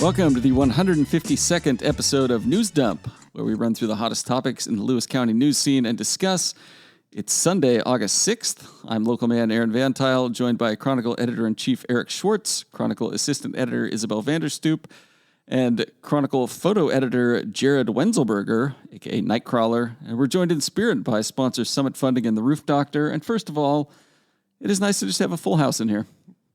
Welcome to the 152nd episode of News Dump, where we run through the hottest topics in the Lewis County news scene and discuss. It's Sunday, August 6th. I'm local man Aaron Van Tile, joined by Chronicle editor-in-chief Eric Schwartz, Chronicle assistant editor Isabel Vanderstoop, and Chronicle photo editor Jared Wenzelberger, a.k.a. Nightcrawler. And we're joined in spirit by sponsor Summit Funding and the Roof Doctor. And first of all, it is nice to just have a full house in here.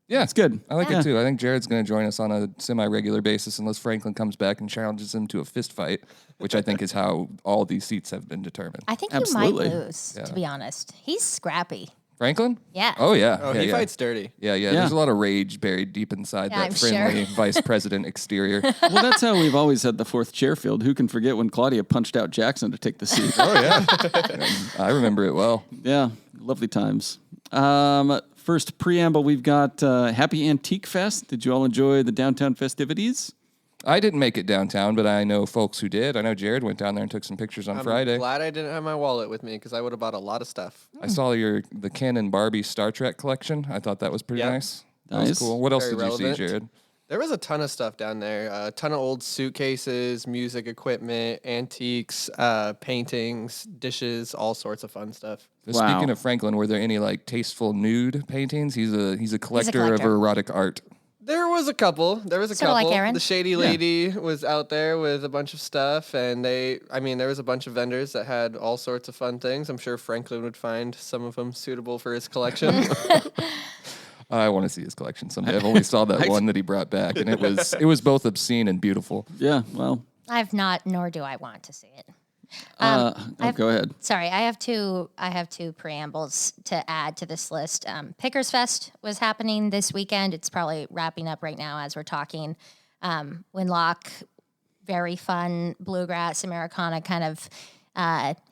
Yeah, it's good. I like it too. I think Jared's going to join us on a semi-regular basis unless Franklin comes back and challenges him to a fist fight, which I think is how all these seats have been determined. I think Absolutely. you might lose, to be honest. He's scrappy. Franklin? Yeah. Oh, yeah. Oh, yeah, he yeah. fights dirty. Yeah. There's a lot of rage buried deep inside that I'm friendly sure. vice president exterior. Well, that's how we've always had the fourth chair filled. Who can forget when Claudia punched out Jackson to take the seat? Oh, yeah. I remember it well. Yeah, lovely times. First preamble, we've got Happy Antique Fest. Did you all enjoy the downtown festivities? I didn't make it downtown, but I know folks who did. I know Jared went down there and took some pictures on Friday. I'm glad I didn't have my wallet with me because I would have bought a lot of stuff. I saw the Ken and Barbie Star Trek collection. I thought that was pretty Yep. nice. That was Nice. cool. What else Very did you relevant. see, Jared? There was a ton of stuff down there. A ton of old suitcases, music equipment, antiques, paintings, dishes, all sorts of fun stuff. So Wow. Speaking of Franklin, were there any like tasteful nude paintings? He's a collector of collector. erotic art. There was a couple. Sorta like Aaron? The Shady Lady was out there with a bunch of stuff, and there was a bunch of vendors that had all sorts of fun things. I'm sure Franklin would find some of them suitable for his collection. I want to see his collection someday. I've only saw that one that he brought back, and it was both obscene and beautiful. Yeah, well, I've not, nor do I want to see it. go ahead. Sorry, I have two preambles to add to this list. Pickers Fest was happening this weekend. It's probably wrapping up right now as we're talking. Winlock, very fun bluegrass Americana kind of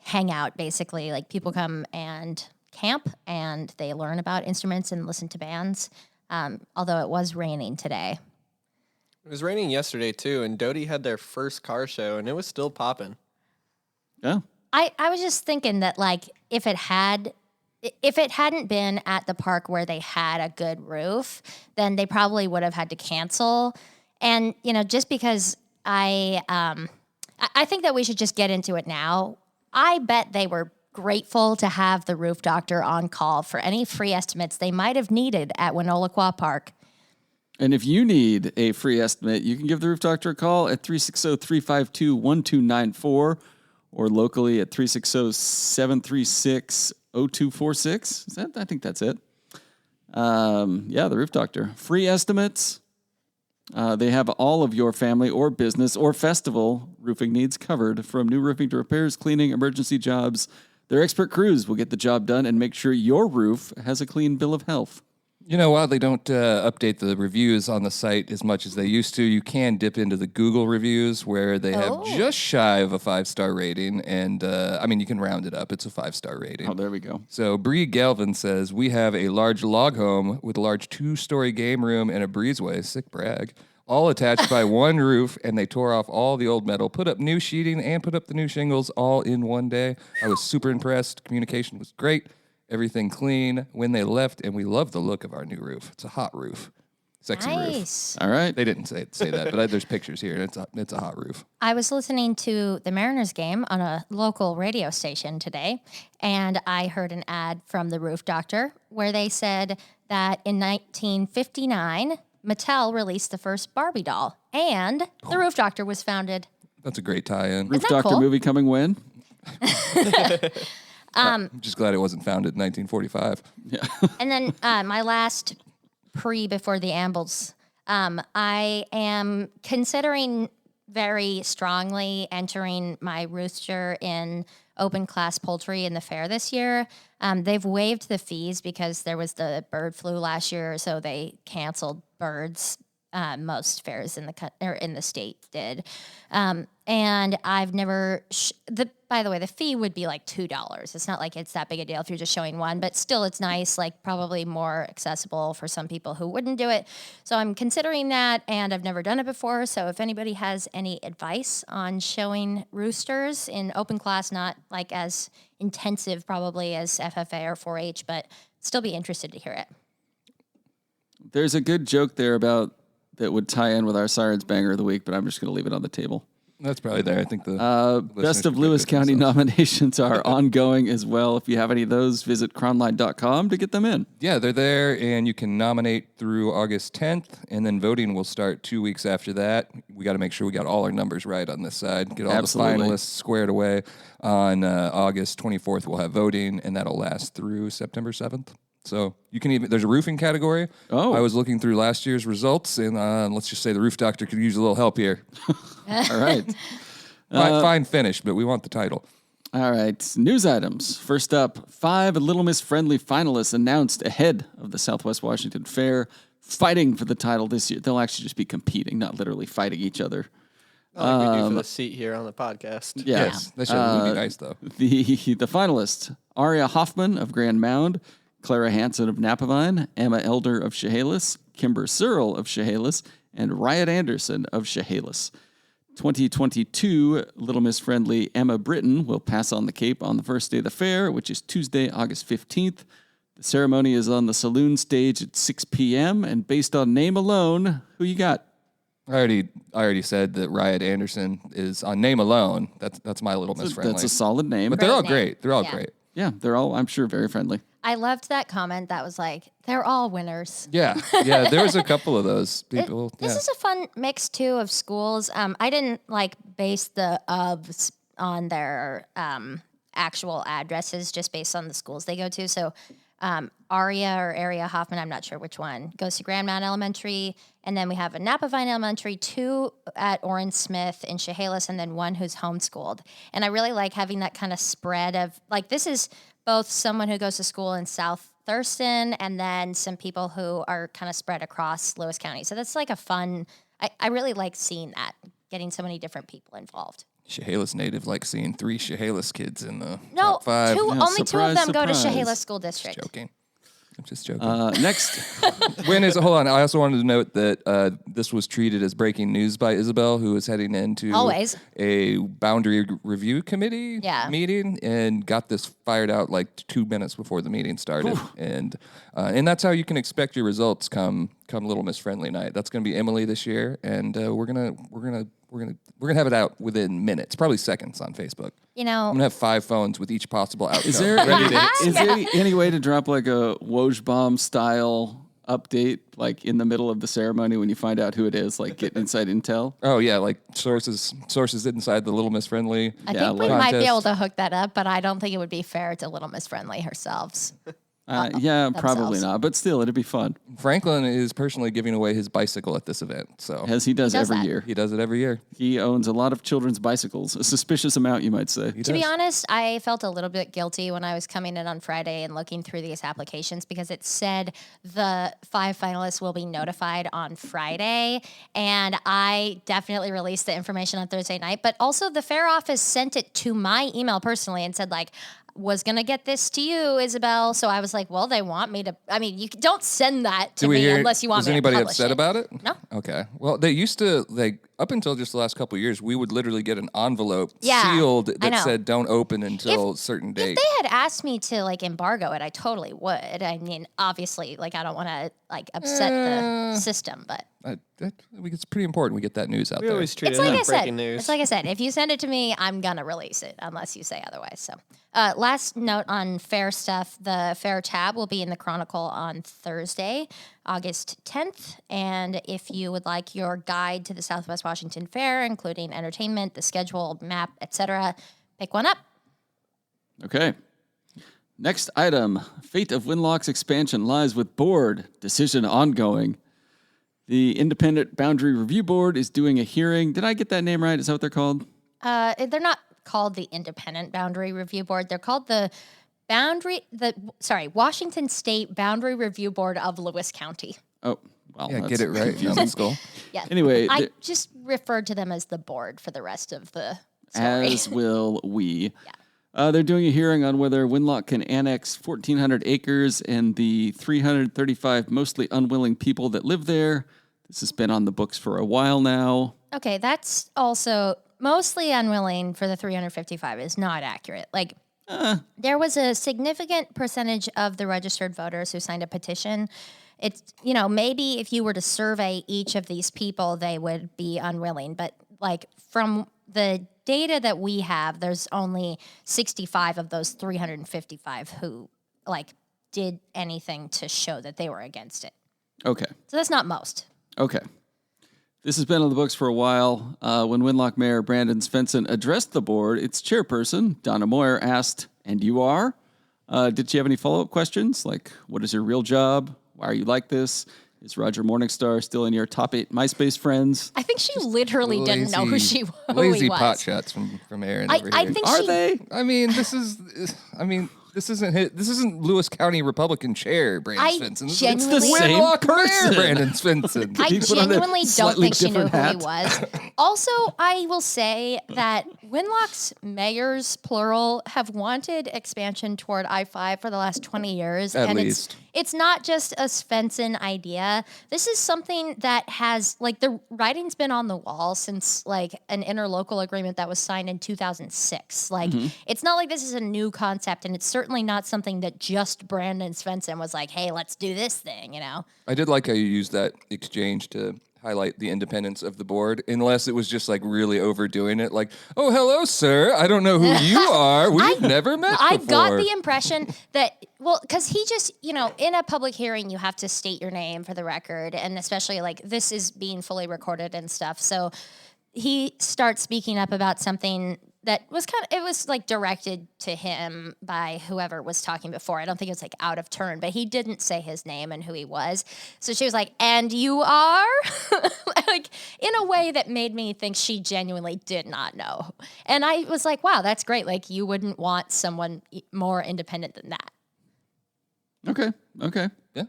hangout. Basically, like people come and camp and they learn about instruments and listen to bands. Although it was raining today. It was raining yesterday, too, and Doty had their first car show, and it was still popping. Yeah. I was just thinking that, like, if it hadn't been at the park where they had a good roof, then they probably would have had to cancel. And, just because I think that we should just get into it now. I bet they were grateful to have the roof doctor on call for any free estimates they might have needed at Winolaquah Park. And if you need a free estimate, you can give the Roof Doctor a call at 360-352-1294 or locally at 360-736-0246. I think that's it. The Roof Doctor. Free estimates. They have all of your family or business or festival roofing needs covered, from new roofing to repairs, cleaning, emergency jobs. Their expert crews will get the job done and make sure your roof has a clean bill of health. While they don't update the reviews on the site as much as they used to, you can dip into the Google reviews where they have just shy of a 5-star rating. And, you can round it up. It's a 5-star rating. Oh, there we go. So Bree Galvin says, we have a large log home with a large 2-story game room and a breezeway, sick brag, all attached by one roof, and they tore off all the old metal, put up new sheeting, and put up the new shingles all in one day. I was super impressed. Communication was great. Everything clean when they left, and we love the look of our new roof. It's a hot roof. Sexy roof. Nice. All right. They didn't say that, but there's pictures here, and it's a hot roof. I was listening to the Mariners game on a local radio station today, and I heard an ad from the Roof Doctor where they said that in 1959, Mattel released the first Barbie doll, and the Roof Doctor was founded. That's a great tie-in. Roof that Doctor cool? movie coming when? I'm just glad it wasn't founded in 1945. And then my last before the ambles, I am considering very strongly entering my rooster in open class poultry in the fair this year. They've waived the fees because there was the bird flu last year, so they canceled birds. Most fairs in the state did. And I've never, by the way, the fee would be like $2. It's not like it's that big a deal if you're just showing one, but still it's nice, like probably more accessible for some people who wouldn't do it. So I'm considering that, and I've never done it before. So if anybody has any advice on showing roosters in open class, not like as intensive probably as FFA or 4-H, but still be interested to hear it. There's a good joke there about that would tie in with our Sirens Banger of the Week, but I'm just going to leave it on the table. That's probably there. I think the Best listeners of would Lewis get themselves. County nominations are ongoing as well. If you have any of those, visit cronline.com to get them in. Yeah, they're there, and you can nominate through August 10th, and then voting will start 2 weeks after that. We got to make sure we got all our numbers right on this side, get all Absolutely. the finalists squared away. On August 24th, we'll have voting, and that'll last through September 7th. So you can even, there's a roofing category. Oh. I was looking through last year's results, and let's just say the roof doctor could use a little help here. All right. Fine finish, but we want the title. All right. News items. First up, 5 Little Miss Friendly finalists announced ahead of the Southwest Washington Fair, fighting for the title this year. They'll actually just be competing, not literally fighting each other. Like we do for the seat here on the podcast. Yeah. Yes, that should be nice, though. The finalists, Aria Hoffman of Grand Mound, Clara Hansen of Napavine, Emma Elder of Chehalis, Kimber Searle of Chehalis, and Riot Anderson of Chehalis. 2022 Little Miss Friendly Emma Britton will pass on the Cape on the first day of the fair, which is Tuesday, August 15th. The ceremony is on the saloon stage at 6 p.m., and based on name alone, who you got? I already said that Riot Anderson is on name alone. That's my Little Miss Friendly. That's a solid name. But they're all Great name. great. They're all Yeah. great. Yeah, they're all, I'm sure, very friendly. I loved that comment that was like, they're all winners. Yeah, yeah. There was a couple of those people. This is a fun mix too of schools. I didn't like base the ofs on their actual addresses, just based on the schools they go to. So Aria Hoffman, I'm not sure which one, goes to Grand Mound Elementary, and then we have a Napavine Elementary, 2 at Orange Smith in Chehalis, and then 1 who's homeschooled. And I really like having that kind of spread of, like, this is both someone who goes to school in South Thurston and then some people who are kind of spread across Lewis County. So that's like a fun, I really like seeing that, getting so many different people involved. Chehalis native like seeing 3 Chehalis kids in the No, top 5. only 2 of surprise, them go to surprise. Chehalis School District. Joking. I'm just joking. Next, Hold on. I also wanted to note that this was treated as breaking news by Isabel, who was heading into Always. a boundary review committee Yeah. meeting, and got this fired out like 2 minutes before the meeting started. And that's how you can expect your results come Little Miss Friendly night. That's going to be Emily this year, and we're gonna have it out within minutes, probably seconds on Facebook. You know, I'm gonna have 5 phones with each possible outcome. is there any way to drop like a Wojbomb style update, like in the middle of the ceremony when you find out who it is, like get inside intel? Oh yeah, like sources inside the Little Miss Friendly. I Yeah, think we like- might be contest. able to hook that up, but I don't think it would be fair to Little Miss Friendly herself. Yeah, probably themselves. not, but still, it'd be fun, Franklin is personally giving away his bicycle at this event, so as he does, He does every that. year. he does it every year. He owns a lot of children's bicycles, a suspicious amount, you might say. To be honest, I felt a little bit guilty when I was coming in on Friday and looking through these applications because it said the 5 finalists will be notified on Friday. And I definitely released the information on Thursday night. But also the fair office sent it to my email personally and said, like, was going to get this to you, Isabel. So I was like, well, they want me to. I mean, you don't send that to me unless you want was me to anybody publish upset it. about it? No. Okay. Well, they used to, like, up until just the last couple of years, we would literally get an envelope Yeah, sealed I that know. said don't open until a certain If date. they had asked me to like embargo it, I totally would. I mean, obviously, like I don't want to like upset the system, but It's pretty important we get that news out We there. always treat it's it like I as said. breaking news. It's like I said. If you send it to me, I'm gonna release it unless you say otherwise. So, last note on fair stuff: the fair tab will be in the Chronicle on Thursday, August 10th. And if you would like your guide to the Southwest Washington Fair, including entertainment, the schedule, map, etc., pick one up. Okay. Next item, fate of Winlock's expansion lies with board, decision ongoing. The Independent Boundary Review Board is doing a hearing. Did I get that name right? Is that what they're called? They're not called the Independent Boundary Review Board. They're called the Washington State Boundary Review Board of Lewis County. Oh, well. Yeah, that's get it right, confusing. numbskull. Yeah. Anyway, I just referred to them as the board for the rest of the story. as will we. They're doing a hearing on whether Winlock can annex 1,400 acres and the 335 mostly unwilling people that live there. This has been on the books for a while now. Okay, that's also mostly unwilling for the 355 is not accurate. Like, there was a significant percentage of the registered voters who signed a petition, it's, you know, maybe if you were to survey each of these people, they would be unwilling. But like from the data that we have, there's only 65 of those 355 who like did anything to show that they were against it. Okay. So that's not most. Okay. This has been on the books for a while. When Winlock Mayor Brandon Svensson addressed the board, its chairperson, Donna Moyer, asked, "And you are?" Did she have any follow-up questions? Like, what is your real job? Why are you like this? Is Roger Morningstar still in your top 8 MySpace friends? I think she literally didn't know who he Lazy was. pot shots from Aaron over I here. think Are she, they? I mean, this isn't Lewis County Republican Chair Brandon Svensson. This is genuinely- It's the same Winlock person. Mayor Brandon Svensson. I He put on a genuinely don't slightly think she knew different who he was. Also, I will say that Winlock's mayors, plural, have wanted expansion toward I-5 for the last 20 years. At and least. It's not just a Svensson idea. This is something that has, like, the writing's been on the wall since, like, an interlocal agreement that was signed in 2006. Like, it's not like this is a new concept, and it's certainly not something that just Brandon Svensson was like, hey, let's do this thing, you know? I did like how you used that exchange to highlight the independence of the board, unless it was just like really overdoing it. Like, oh, hello, sir. I don't know who you are. We've never met I before. got the impression that, well, because he just, you know, in a public hearing, you have to state your name for the record. And especially like this is being fully recorded and stuff. So he starts speaking up about something that was it was like directed to him by whoever was talking before. I don't think it was like out of turn, but he didn't say his name and who he was. So she was like, "And you are?" Like in a way that made me think she genuinely did not know. And I was like, wow, that's great. Like you wouldn't want someone more independent than that. Okay. Yeah.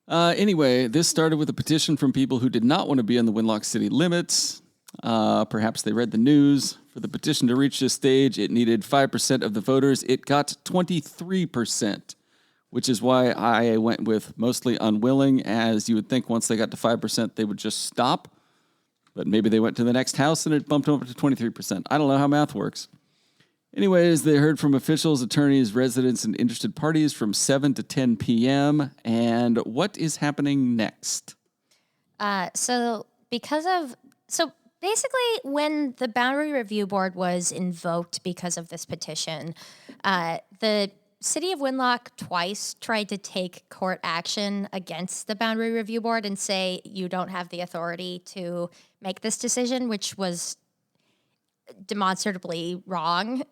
Anyway, this started with a petition from people who did not want to be in the Winlock city limits. Perhaps they read the news. For the petition to reach this stage, it needed 5% of the voters. It got 23%, which is why I went with mostly unwilling, as you would think once they got to 5%, they would just stop. But maybe they went to the next house and it bumped them up to 23%. I don't know how math works. Anyways, they heard from officials, attorneys, residents, and interested parties from 7 to 10 p.m. And what is happening next? Basically, when the Boundary Review Board was invoked because of this petition, the city of Winlock twice tried to take court action against the Boundary Review Board and say you don't have the authority to make this decision, which was demonstrably wrong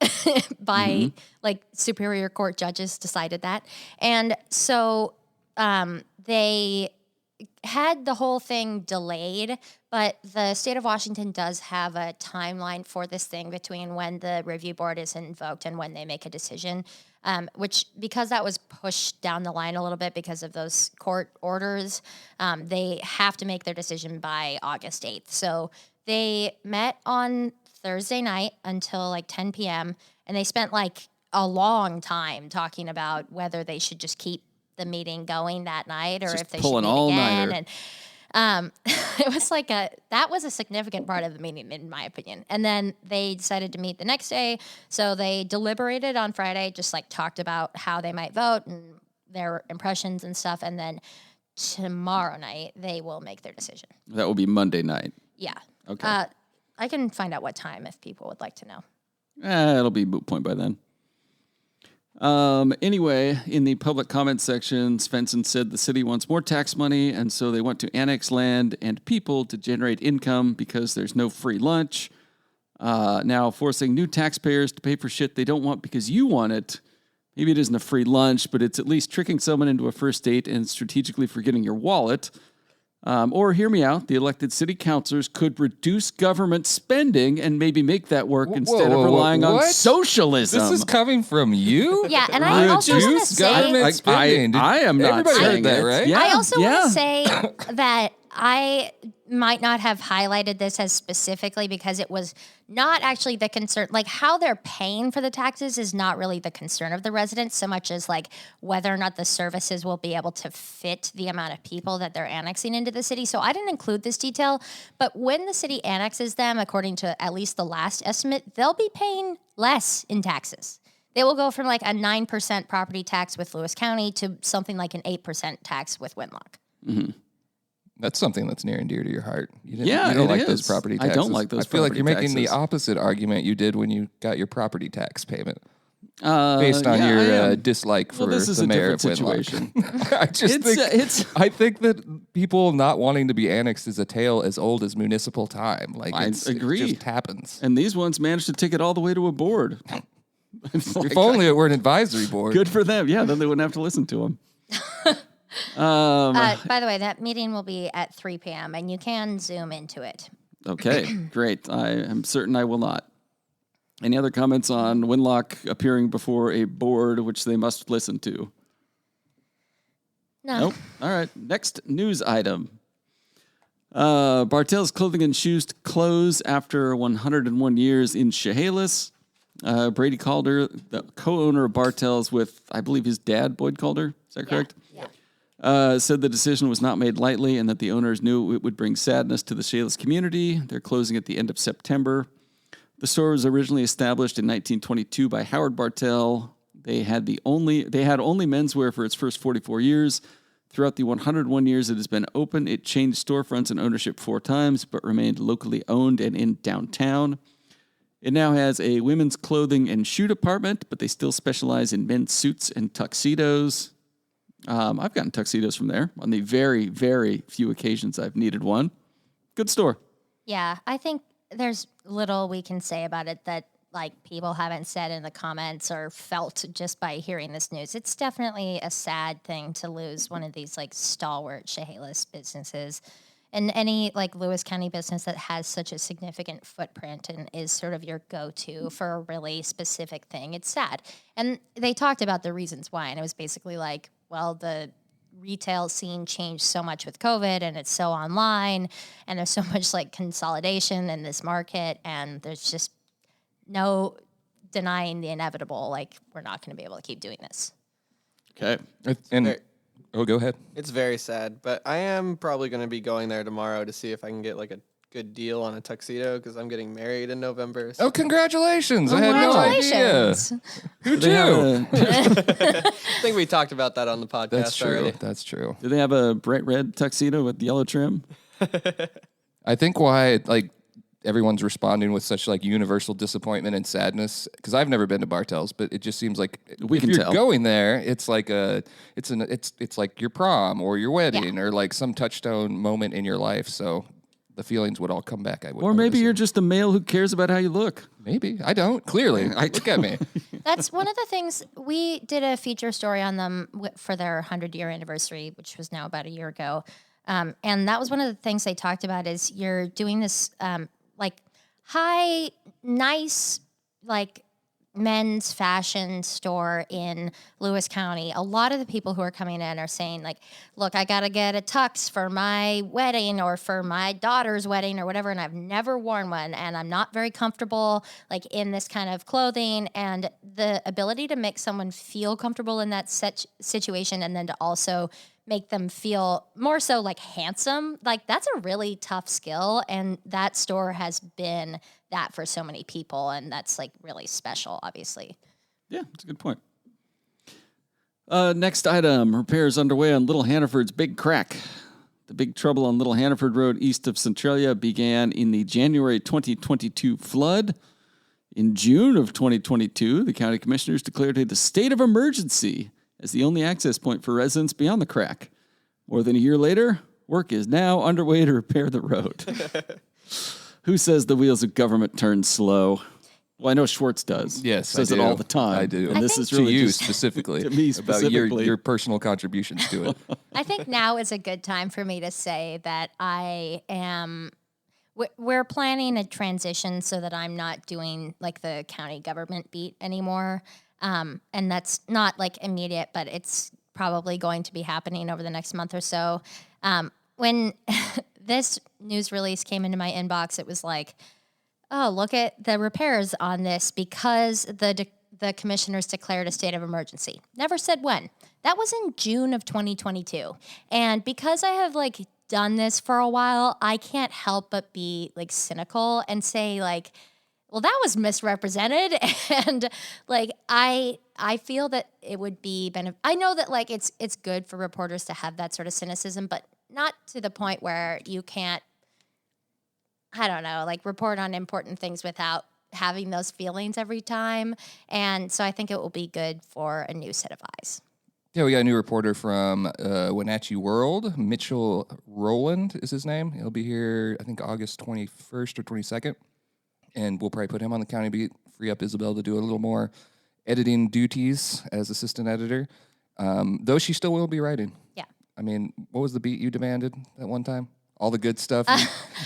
by like superior court judges decided that. And so they had the whole thing delayed, but the state of Washington does have a timeline for this thing between when the review board is invoked and when they make a decision, which because that was pushed down the line a little bit because of those court orders, they have to make their decision by August 8th. So they met on Thursday night until like 10 p.m. and they spent like a long time talking about whether they should just keep the meeting going that night or Just if they pull should an meet all-nighter. again. And it was like that was a significant part of the meeting in my opinion. And then they decided to meet the next day. So they deliberated on Friday, just like talked about how they might vote and their impressions and stuff. And then tomorrow night they will make their decision. That will be Monday night. Yeah. Okay. I can find out what time if people would like to know. It'll be moot point by then. Anyway, in the public comment section, Svensson said the city wants more tax money, and so they want to annex land and people to generate income because there's no free lunch. Now, forcing new taxpayers to pay for shit they don't want because you want it. Maybe it isn't a free lunch, but it's at least tricking someone into a first date and strategically forgetting your wallet. Or hear me out, the elected city councilors could reduce government spending and maybe make that work instead of relying on what? socialism. This is coming from you? Yeah, and I also want to Reduce say government spending. I am not Everybody saying heard that, it. right? Yeah, I also want yeah. to say that I might not have highlighted this as specifically because it was not actually the concern. Like how they're paying for the taxes is not really the concern of the residents so much as like whether or not the services will be able to fit the amount of people that they're annexing into the city. So I didn't include this detail, but when the city annexes them, according to at least the last estimate, they'll be paying less in taxes. They will go from like a 9% property tax with Lewis County to something like an 8% tax with Winlock. Mm-hmm. That's something that's near and dear to your heart. You Yeah, don't it like is. those property I taxes. don't like those I feel like you're property making the taxes. opposite argument you did when you got your property tax payment. Based on yeah, I your am. dislike for this is the a mayor of different Winlock. situation. I think that people not wanting to be annexed is a tale as old as municipal time. Like I agree. It just happens. And these ones managed to take it all the way to a board. It's like, If only it were an advisory board. good for them. Yeah, then they wouldn't have to listen to them. By the way, that meeting will be at 3 p.m. and you can Zoom into it. Okay, great. I am certain I will not. Any other comments on Winlock appearing before a board which they must listen to? No. Nope. All right. Next news item. Bartell's Clothing and Shoes to close after 101 years in Chehalis. Brady Calder, the co-owner of Bartell's with, I believe, his dad, Boyd Calder. Is that correct? Yeah. Said the decision was not made lightly and that the owners knew it would bring sadness to the Chehalis community. They're closing at the end of September. The store was originally established in 1922 by Howard Bartell. They had only menswear for its first 44 years. Throughout the 101 years it has been open, it changed storefronts and ownership 4 times, but remained locally owned and in downtown. It now has a women's clothing and shoe department, but they still specialize in men's suits and tuxedos. I've gotten tuxedos from there on the very, very few occasions I've needed one. Good store. Yeah, I think there's little we can say about it that like people haven't said in the comments or felt just by hearing this news. It's definitely a sad thing to lose one of these like stalwart Chehalis businesses. And any like Lewis County business that has such a significant footprint and is sort of your go-to for a really specific thing, it's sad. And they talked about the reasons why, and it was basically like, well, the retail scene changed so much with COVID and it's so online and there's so much like consolidation in this market and there's just no denying the inevitable. Like, we're not going to be able to keep doing this. Okay. Go ahead. It's very sad, but I am probably going to be going there tomorrow to see if I can get like a good deal on a tuxedo because I'm getting married in November. So. Oh, congratulations. I had no idea. Congratulations. Who'd you? I think we talked about that on the podcast That's true. already. That's true. Do they have a bright red tuxedo with yellow trim? I think why like everyone's responding with such like universal disappointment and sadness because I've never been to Bartell's, but it just seems like if you're going there, it's like it's like your prom or your wedding or like some touchstone moment in your life. So the feelings would all come back. Or maybe you're just a male who cares about how you look. Maybe I don't. Clearly, look at me. That's one of the things we did a feature story on them for their 100-year anniversary, which was now about a year ago. And that was one of the things they talked about is you're doing this like high, nice, like men's fashion store in Lewis County. A lot of the people who are coming in are saying like, look, I got to get a tux for my wedding or for my daughter's wedding or whatever. And I've never worn one and I'm not very comfortable like in this kind of clothing. And the ability to make someone feel comfortable in that situation and then to also make them feel more so like handsome, like that's a really tough skill. And that store has been that for so many people. And that's like really special, obviously. Yeah, that's a good point. Next item, repairs underway on Little Hannaford's Big Crack. The big trouble on Little Hannaford Road east of Centralia began in the January 2022 flood. In June of 2022, the county commissioners declared it a state of emergency as the only access point for residents beyond the crack. More than a year later, work is now underway to repair the road. Who says the wheels of government turn slow? Well, I know Schwartz does. Yes, says I do. it all the time. I do. And I this think is really to you just specifically, to me about specifically. your personal contributions to it. I think now is a good time for me to say that I am. We're planning a transition so that I'm not doing like the county government beat anymore. And that's not like immediate, but it's probably going to be happening over the next month or so. When this news release came into my inbox, it was like, oh, look at the repairs on this because the commissioners declared a state of emergency. Never said when. That was in June of 2022. And because I have like done this for a while, I can't help but be like cynical and say like, well, that was misrepresented. And like, I feel that it would be I know that like it's good for reporters to have that sort of cynicism, but not to the point where you can't, I don't know, like report on important things without having those feelings every time. And so I think it will be good for a new set of eyes. Yeah, we got a new reporter from Wenatchee World. Mitchell Rowland is his name. He'll be here, I think, August 21st or 22nd. And we'll probably put him on the county beat, free up Isabel to do a little more editing duties as assistant editor. Though she still will be writing. Yeah. I mean, what was the beat you demanded at one time? All the good stuff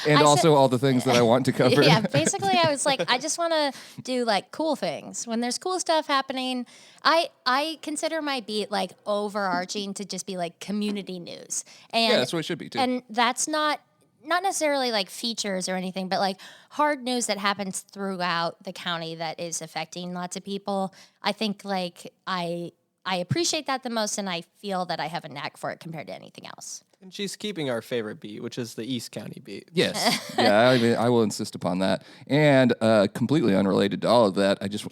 and also all the things that I want to cover. Yeah, basically I was like, I just want to do like cool things. When there's cool stuff happening, I consider my beat like overarching to just be like community news. And Yeah, that's what it should be too. And that's not necessarily like features or anything, but like hard news that happens throughout the county that is affecting lots of people. I think like I appreciate that the most, and I feel that I have a knack for it compared to anything else. And she's keeping our favorite beat, which is the East County beat. Yes. Yeah, I mean, I will insist upon that. And completely unrelated to all of that, I just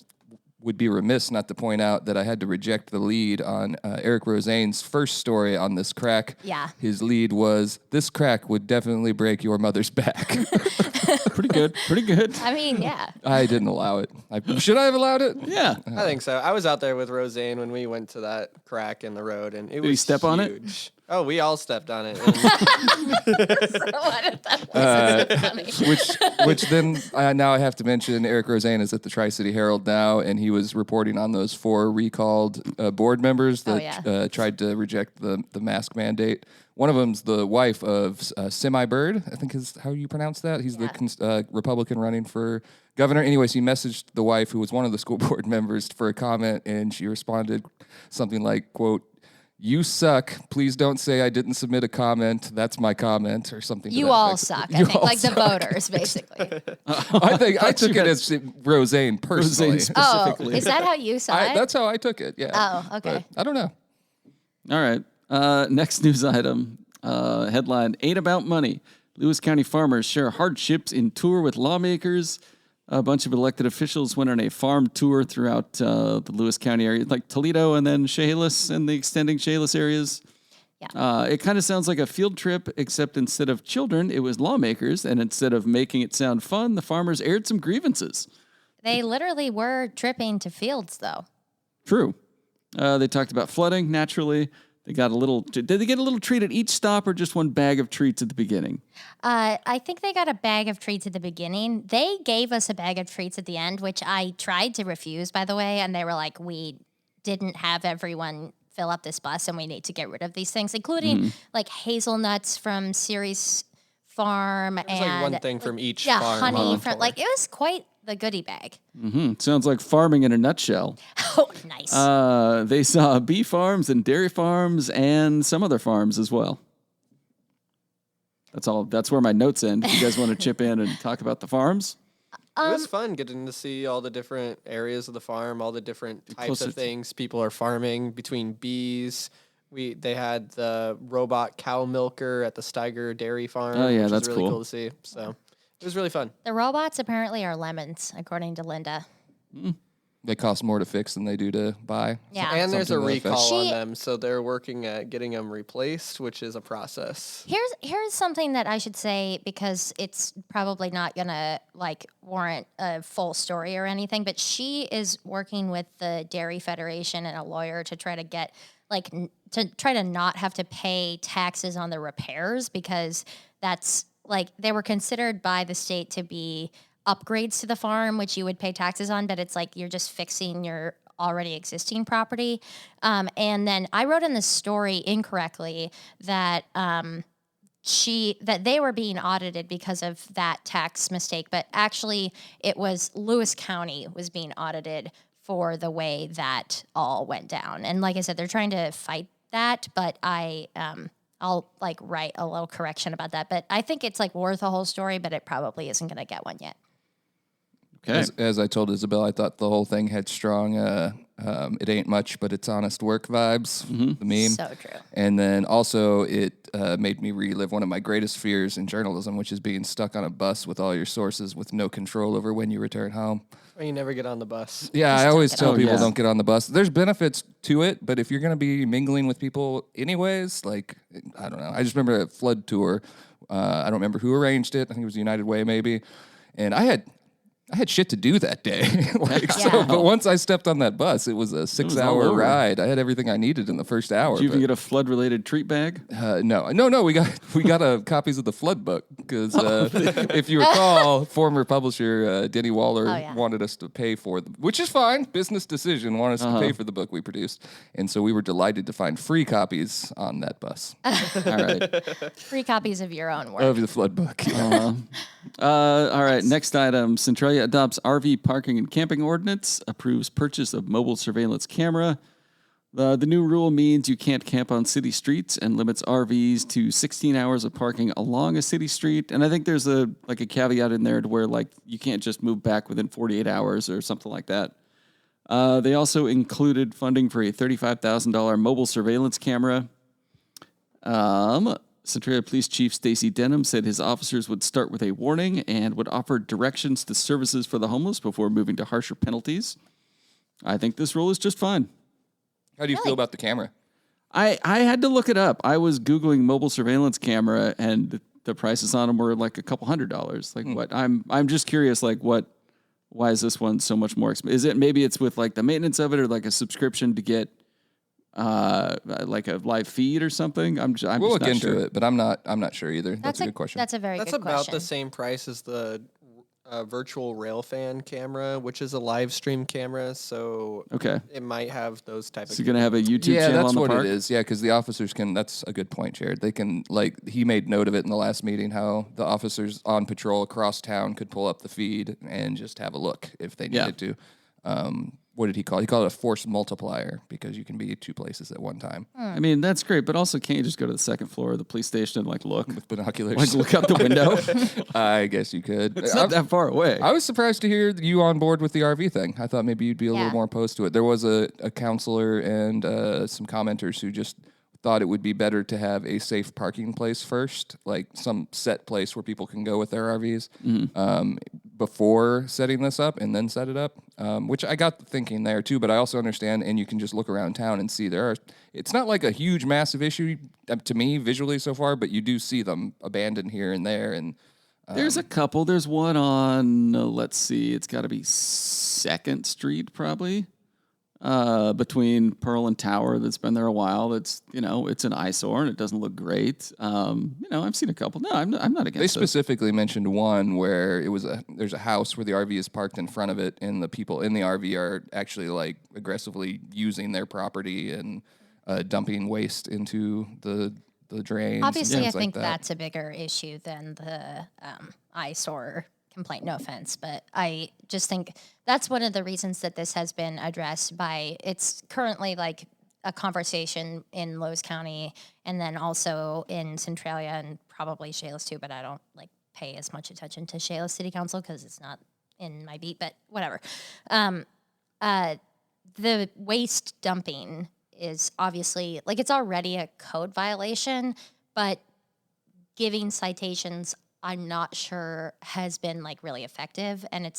would be remiss not to point out that I had to reject the lead on Eric Rosane's first story on this crack. Yeah. His lead was, this crack would definitely break your mother's back. Pretty good. Pretty good. I mean, yeah. I didn't allow it. Should I have allowed it? Yeah. I think so. I was out there with Rosane when we went to that crack in the road, and it was he step on it? huge. Oh, we all stepped on it. Which then now I have to mention Eric Rosane is at the Tri-City Herald now, and he was reporting on those 4 recalled board members that tried to reject the mask mandate. One of them's the wife of Semi Bird, I think is how you pronounce that. He's the Republican running for governor. Anyways, he messaged the wife, who was one of the school board members, for a comment, and she responded something like, quote, "You suck. Please don't say I didn't submit a comment. That's my comment," or something. You all suck. I think, like the voters, basically. I took it as Rosane personally. Rosane Oh, specifically. is that how you saw it? That's how I took it. Yeah. Oh, okay. But I don't know. All right. Next news item. Headline, Ain't About Money. Lewis County farmers share hardships in tour with lawmakers. A bunch of elected officials went on a farm tour throughout the Lewis County area, like Toledo and then Chehalis and the extending Chehalis areas. Yeah. It kind of sounds like a field trip, except instead of children, it was lawmakers. And instead of making it sound fun, the farmers aired some grievances. They literally were tripping to fields, though. True. They talked about flooding, naturally. They got a little. Did they get a little treat at each stop, or just one bag of treats at the beginning? I think they got a bag of treats at the beginning. They gave us a bag of treats at the end, which I tried to refuse, by the way. And they were like, "We didn't have everyone fill up this bus, and we need to get rid of these things, including like hazelnuts from Ceres Farm It was and like one thing from each yeah, farm. honey on the from tour. like it was quite the goodie bag. Sounds like farming in a nutshell. Oh, nice. They saw bee farms and dairy farms and some other farms as well. That's all. That's where my notes end. If you guys want to chip in and talk about the farms? It was fun getting to see all the different areas of the farm, all the different types closer of things people are farming between bees. They had the robot cow milker at the Steiger Dairy Farm. Oh, yeah, which that's was really cool. cool to see. So it was really fun. The robots apparently are lemons, according to Linda. They cost more to fix than they do to buy. Yeah. And there's a Something to that effect. recall on She- them, so they're working at getting them replaced, which is a process. Here's something that I should say, because it's probably not gonna like warrant a full story or anything, but she is working with the Dairy Federation and a lawyer to try to get to try to not have to pay taxes on the repairs, because that's like they were considered by the state to be upgrades to the farm, which you would pay taxes on, but it's like you're just fixing your already existing property. And then I wrote in the story incorrectly that that they were being audited because of that tax mistake, but actually it was Lewis County was being audited for the way that all went down. And like I said, they're trying to fight that, but I'll like write a little correction about that. But I think it's like worth a whole story, but it probably isn't going to get one yet. Okay. As I told Isabel, I thought the whole thing had strong it ain't much, but it's honest work vibes, the meme. So true. And then also it made me relive one of my greatest fears in journalism, which is being stuck on a bus with all your sources with no control over when you return home. Or you never get on the bus. Yeah, I don't always get tell on. people Oh, yeah. don't get on the bus. There's benefits to it, but if you're going to be mingling with people anyways, like, I don't know. I just remember a flood tour. I don't remember who arranged it. I think it was United Way maybe. And I had shit to do that day. Yeah. But once I stepped on that bus, it was a 6-hour over. ride. I had everything I needed in the first hour. Did you even get a flood-related treat bag? No. We got copies of the flood book because if you recall, former publisher Denny Waller wanted us to pay for them, which is fine. Business decision, wanted us to pay for the book we produced, and so we were delighted to find free copies on that bus All right. Free copies of your own work. of the flood book. All right. Next item: Centralia adopts RV parking and camping ordinance. Approves purchase of mobile surveillance camera. The new rule means you can't camp on city streets and limits RVs to 16 hours of parking along a city street. And I think there's a caveat in there to where you can't just move back within 48 hours or something like that. They also included funding for a $35,000 mobile surveillance camera. Centralia Police Chief Stacy Denham said his officers would start with a warning and would offer directions to services for the homeless before moving to harsher penalties. I think this rule is just fine. How do you feel about the camera? I had to look it up. I was Googling mobile surveillance camera, and the prices on them were like a couple $100s. Like what? I'm just curious. Why is this one so much more expensive? Is it maybe it's with like the maintenance of it, or like a subscription to get like a live feed or something? I'm We'll just look not into sure. it, but I'm not sure either. That's a good question. That's a very That's good about question. the same price as the virtual railfan camera, which is a live stream camera. So Okay. it might have those type of. So you're gonna have a YouTube Yeah, channel that's on the what park? it is. Yeah, because the officers can. That's a good point, Jared. They can he made note of it in the last meeting how the officers on patrol across town could pull up the feed and just have a look if they Yeah. needed to. What did he call it? He called it a force multiplier because you can be 2 places at one time I mean, that's great, but also can't you just go to the second floor of the police station and look? with binoculars. Like look out the window? I guess you could. It's not that far away. I was surprised to hear you on board with the RV thing. I thought maybe you'd be a little Yeah. more opposed to it. There was a counselor and some commenters who just thought it would be better to have a safe parking place first, like some set place where people can go with their RVs before setting this up and then set it up, which I got the thinking there too, but I also understand, and you can just look around town and see it's not like a huge, massive issue to me visually so far, but you do see them abandoned here and there, and There's a couple. There's one on, let's see, it's got to be 2nd Street probably, between Pearl and Tower that's been there a while. It's, it's an eyesore and it doesn't look great. I've seen a couple. No, I'm not they against it. specifically mentioned one where there's a house where the RV is parked in front of it, and the people in the RV are actually aggressively using their property and dumping waste into the drains. and Obviously, I things like think that. that's a bigger issue than the eyesore complaint. No offense, but I just think that's one of the reasons that this has been addressed by. It's currently like a conversation in Lowe's County, and then also in Centralia and probably Chehalis too. But I don't pay as much attention to Chehalis City Council because it's not in my beat. But whatever. The waste dumping is obviously it's already a code violation, but giving citations I'm not sure has been really effective. And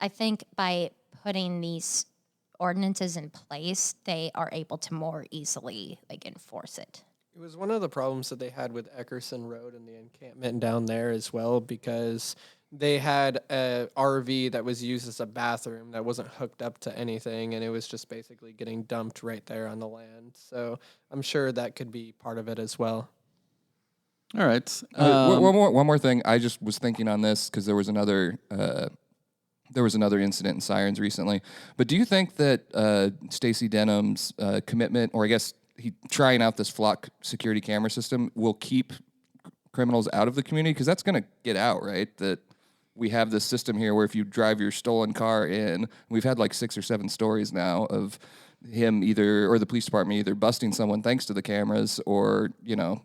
I think by putting these ordinances in place, they are able to more easily enforce it. It was one of the problems that they had with Eckerson Road and the encampment down there as well, because they had a RV that was used as a bathroom that wasn't hooked up to anything, and it was just basically getting dumped right there on the land. So I'm sure that could be part of it as well. All right. One more thing. I just was thinking on this because there was another incident in Sirens recently. But do you think that Stacy Denham's commitment, or I guess he trying out this flock security camera system, will keep criminals out of the community? Because that's going to get out, right? That we have this system here where if you drive your stolen car in, we've had 6 or 7 stories now of him or the police department either busting someone thanks to the cameras, or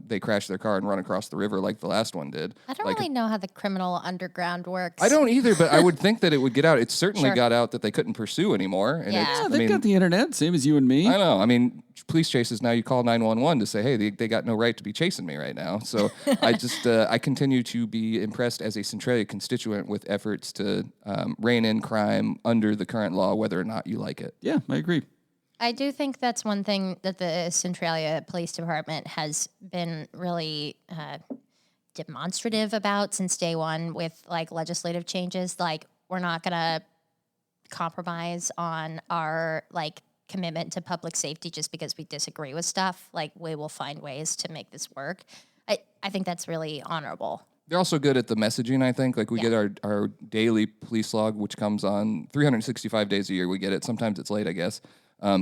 they crash their car and run across the river like the last one did. I don't really know how the criminal underground works. I don't either, but I would think that it would get out. It certainly Sure. got out that they couldn't pursue anymore. And Yeah. They've got the internet, same as you and me. I know. I mean, police chases now. You call 911 to say, hey, they got no right to be chasing me right now. So I continue to be impressed as a Centralia constituent with efforts to rein in crime under the current law, whether or not you like it. Yeah, I agree. I do think that's one thing that the Centralia Police Department has been really demonstrative about since day one with like legislative changes. Like, we're not going to compromise on our like commitment to public safety just because we disagree with stuff. Like, we will find ways to make this work. I think that's really honorable. They're also good at the messaging, I think. Like, we get our daily police log, which comes on 365 days a year. We get it. Sometimes it's late, I guess.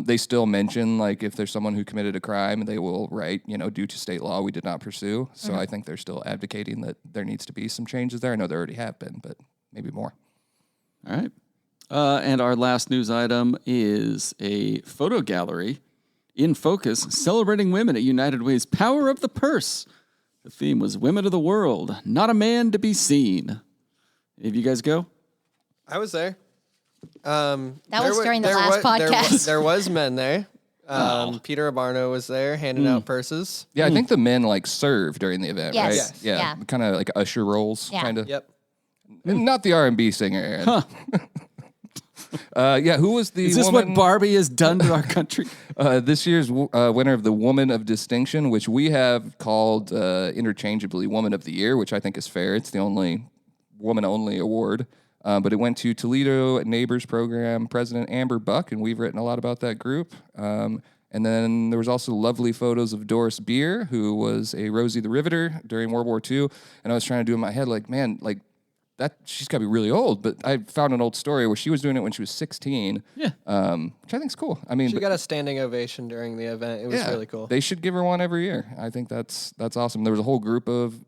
They still mention, like, if there's someone who committed a crime, they will write, due to state law, we did not pursue. So I think they're still advocating that there needs to be some changes there. I know there already have been, but maybe more. All right. And our last news item is a photo gallery in focus celebrating women at United Way's Power of the Purse. The theme was Women of the World, Not a Man to be Seen. Any of you guys go? I was there. That was during the last podcast. There was men there. Peter Abarno was there handing out purses. Yeah, I think the men, like, serve during the event, Yes. right? Yes. Yeah. Yeah. Kind of like usher roles, Yeah. kind of. Yep. Not the R&B singer, Aaron. Who was the Is this woman? what Barbie has done to our country? This year's winner of the Woman of Distinction, which we have called interchangeably Woman of the Year, which I think is fair. It's the only woman-only award. But it went to Toledo Neighbors Program President Amber Buck, and we've written a lot about that group. And then there was also lovely photos of Doris Beer, who was a Rosie the Riveter during World War II. And I was trying to do in my head, like, man, like, that she's got to be really old, but I found an old story where she was doing it when she was 16. Yeah. Which I think is cool. I mean, She got a standing ovation during the event. It was really cool. They should give her one every year. I think that's awesome. There was a whole group of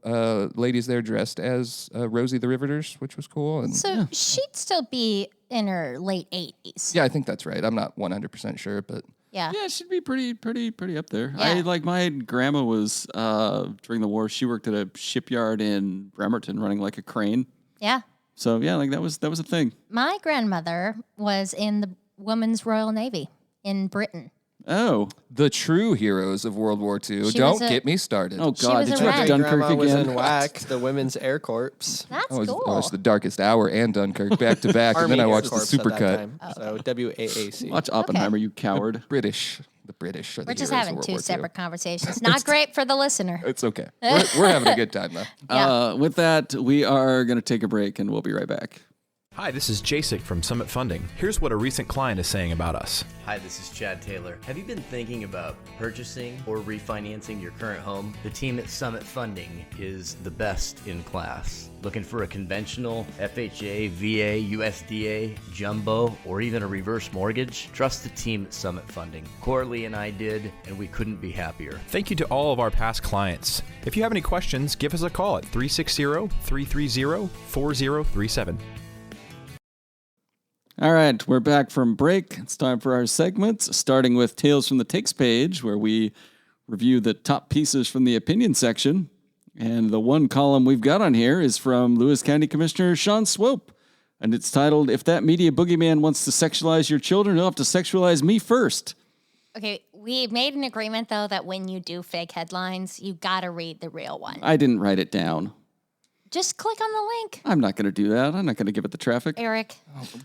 ladies there dressed as Rosie the Riveters, which was cool. And So she'd still be in her late 80s. yeah, I think that's right. I'm not 100% sure, but Yeah. Yeah, she'd be pretty up there. Yeah. My grandma was, during the war, she worked at a shipyard in Bremerton running like a crane. Yeah. So yeah, like that was a thing. My grandmother was in the Women's Royal Navy in Britain. Oh. the true heroes of World War II. She Don't was get me started. Oh She God, was did a you watch rat. Dunkirk Grandma was again? in WAC, the Women's Air Corps. That's Oh, cool. it's the Darkest Hour and Dunkirk back to back, and then I Air watched the Corps at that supercut. time. So WAAC. Watch Oppenheimer, you coward. The British are the We're just heroes of having World two War II. separate conversations. Not great for the listener. It's okay. We're having a good time, though. Yeah. With that, we are going to take a break, and we'll be right back. Hi, this is Jasek from Summit Funding. Here's what a recent client is saying about us. Hi, this is Chad Taylor. Have you been thinking about purchasing or refinancing your current home? The team at Summit Funding is the best in class. Looking for a conventional FHA, VA, USDA, jumbo, or even a reverse mortgage? Trust the team at Summit Funding. Coralie and I did, and we couldn't be happier. Thank you to all of our past clients. If you have any questions, give us a call at 360-330-4037. All right, we're back from break. It's time for our segments, starting with Tales from the Takes page, where we review the top pieces from the opinion section. And the one column we've got on here is from Lewis County Commissioner Sean Swope. And it's titled, "If that media boogeyman wants to sexualize your children, he'll have to sexualize me first." Okay, we made an agreement, though, that when you do fake headlines, you got to read the real one. I didn't write it down. Just click on the link, I'm not going to do that. I'm not going to give it the traffic. Eric.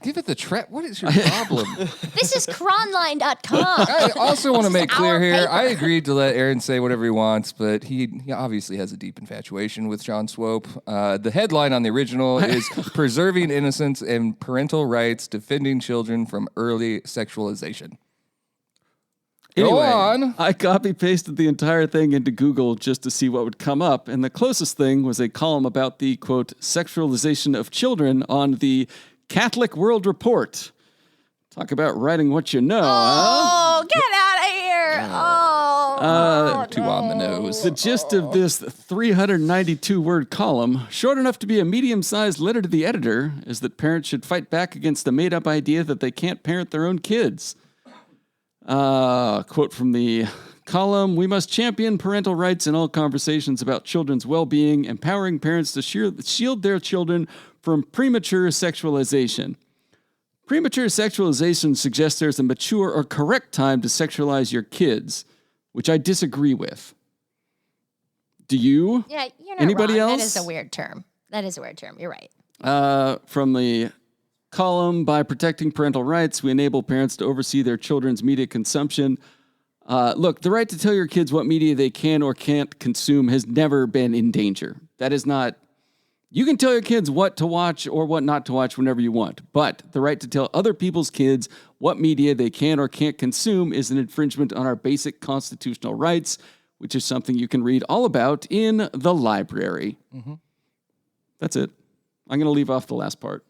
Give it the trap. What is your problem? This is cronline.com. I also want to make clear our here, paper. I agreed to let Aaron say whatever he wants, but he obviously has a deep infatuation with Sean Swope. The headline on the original is Preserving Innocence and Parental Rights, Defending Children from Early Sexualization. Go Anyway, on. I copy-pasted the entire thing into Google just to see what would come up, and the closest thing was a column about the, quote, sexualization of children on the Catholic World Report. Talk about writing what you know, huh? Oh, get out of here. Oh, Too on the nose. The gist of this 392-word column, short enough to be a medium-sized letter to the editor, is that parents should fight back against the made-up idea that they can't parent their own kids. Quote from the column: "We must champion parental rights in all conversations about children's well-being, empowering parents to shield their children from premature sexualization. Premature sexualization suggests there's a mature or correct time to sexualize your kids, which I disagree with. Do you? Yeah, you're not Anybody wrong. else? That is a weird term. You're right. From the column: "By protecting parental rights, we enable parents to oversee their children's media consumption." Look, the right to tell your kids what media they can or can't consume has never been in danger. That is not... You can tell your kids what to watch or what not to watch whenever you want, but the right to tell other people's kids what media they can or can't consume is an infringement on our basic constitutional rights, which is something you can read all about in the library." Mm-hmm. That's it. I'm going to leave off the last part.